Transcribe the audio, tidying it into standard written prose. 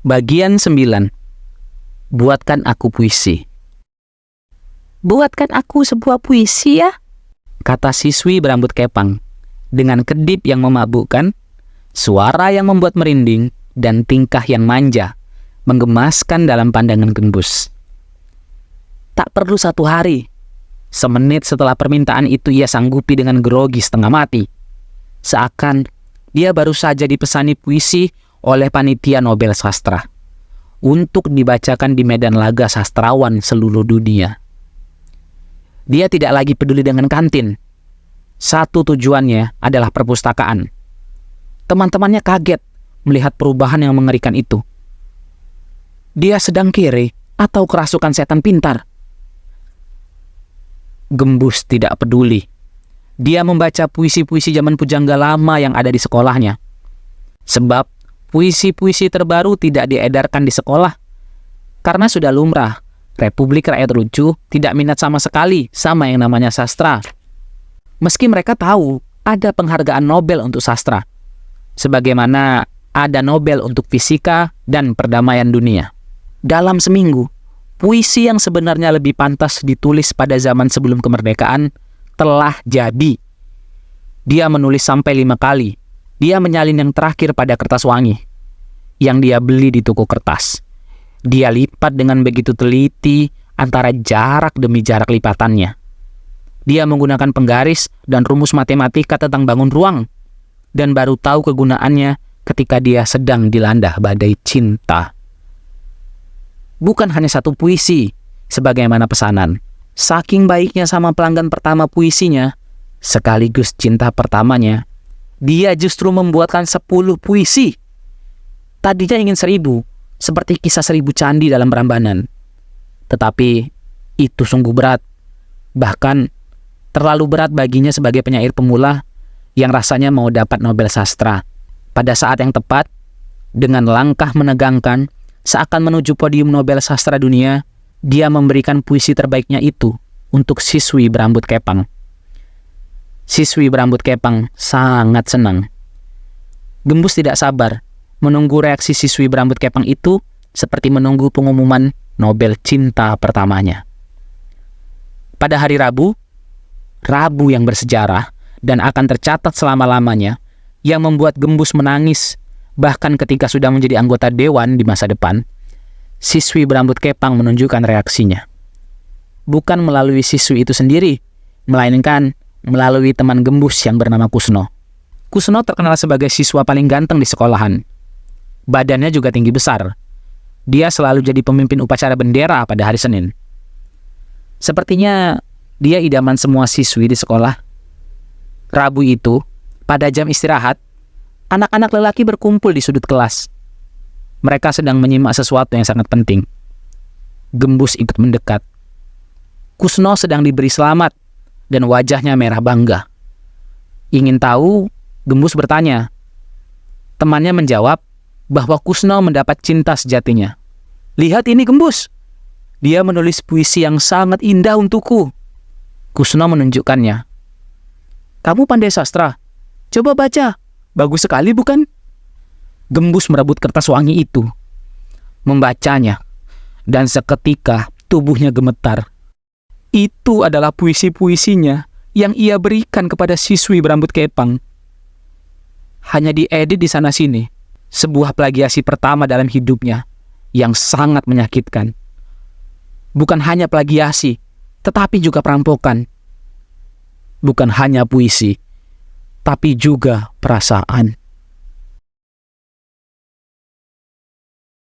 Bagian 9. Buatkan aku puisi. Buatkan aku sebuah puisi ya? Kata siswi berambut kepang, dengan kedip yang memabukkan, suara yang membuat merinding, dan tingkah yang manja, menggemaskan dalam pandangan Gembus. Tak perlu 1 hari, semenit setelah permintaan itu ia sanggupi dengan grogi setengah mati. Seakan dia baru saja dipesani puisi oleh panitia Nobel Sastra untuk dibacakan di medan laga sastrawan seluruh dunia. Dia tidak lagi peduli dengan kantin. Satu tujuannya adalah perpustakaan. Teman-temannya kaget melihat perubahan yang mengerikan itu. Dia sedang kiri atau kerasukan setan pintar? Gembus tidak peduli. Dia membaca puisi-puisi zaman pujangga lama yang ada di sekolahnya. Sebab puisi-puisi terbaru tidak diedarkan di sekolah. Karena sudah lumrah, Republik Rakyat Lucu tidak minat sama sekali sama yang namanya sastra. Meski mereka tahu ada penghargaan Nobel untuk sastra, sebagaimana ada Nobel untuk fisika dan perdamaian dunia. Dalam seminggu, puisi yang sebenarnya lebih pantas ditulis pada zaman sebelum kemerdekaan telah jadi. Dia menulis sampai 5 kali. Dia menyalin yang terakhir pada kertas wangi yang dia beli di toko kertas. Dia lipat dengan begitu teliti antara jarak demi jarak lipatannya. Dia menggunakan penggaris dan rumus matematika tentang bangun ruang, dan baru tahu kegunaannya ketika dia sedang dilanda badai cinta. Bukan hanya satu puisi, sebagaimana pesanan. Saking baiknya sama pelanggan pertama puisinya, sekaligus cinta pertamanya, dia justru membuatkan 10 puisi. Tadinya ingin 1000, seperti kisah 1000 candi dalam Prambanan. Tetapi itu sungguh berat. Bahkan terlalu berat baginya sebagai penyair pemula yang rasanya mau dapat Nobel Sastra. Pada saat yang tepat, dengan langkah menegangkan, seakan menuju podium Nobel Sastra dunia, dia memberikan puisi terbaiknya itu untuk siswi berambut kepang. Siswi berambut kepang sangat senang. Gembus tidak sabar menunggu reaksi siswi berambut kepang itu seperti menunggu pengumuman Nobel cinta pertamanya. Pada hari Rabu yang bersejarah dan akan tercatat selama-lamanya, yang membuat Gembus menangis bahkan ketika sudah menjadi anggota dewan di masa depan, siswi berambut kepang menunjukkan reaksinya. Bukan melalui siswi itu sendiri, melainkan melalui teman Gembus yang bernama Kusno. Kusno terkenal sebagai siswa paling ganteng di sekolahan. Badannya juga tinggi besar. Dia selalu jadi pemimpin upacara bendera pada hari Senin. Sepertinya dia idaman semua siswi di sekolah. Rabu itu, pada jam istirahat, anak-anak lelaki berkumpul di sudut kelas. Mereka sedang menyimak sesuatu yang sangat penting. Gembus ikut mendekat. Kusno sedang diberi selamat dan wajahnya merah bangga. Ingin tahu, Gembus bertanya. Temannya menjawab bahwa Kusno mendapat cinta sejatinya. Lihat ini Gembus, dia menulis puisi yang sangat indah untukku. Kusno menunjukkannya. Kamu pandai sastra, coba baca, bagus sekali bukan? Gembus merebut kertas wangi itu, membacanya, dan seketika tubuhnya gemetar. Itu adalah puisi-puisinya yang ia berikan kepada siswi berambut kepang. Hanya diedit di sana-sini, sebuah plagiasi pertama dalam hidupnya yang sangat menyakitkan. Bukan hanya plagiasi, tetapi juga perampokan. Bukan hanya puisi, tapi juga perasaan.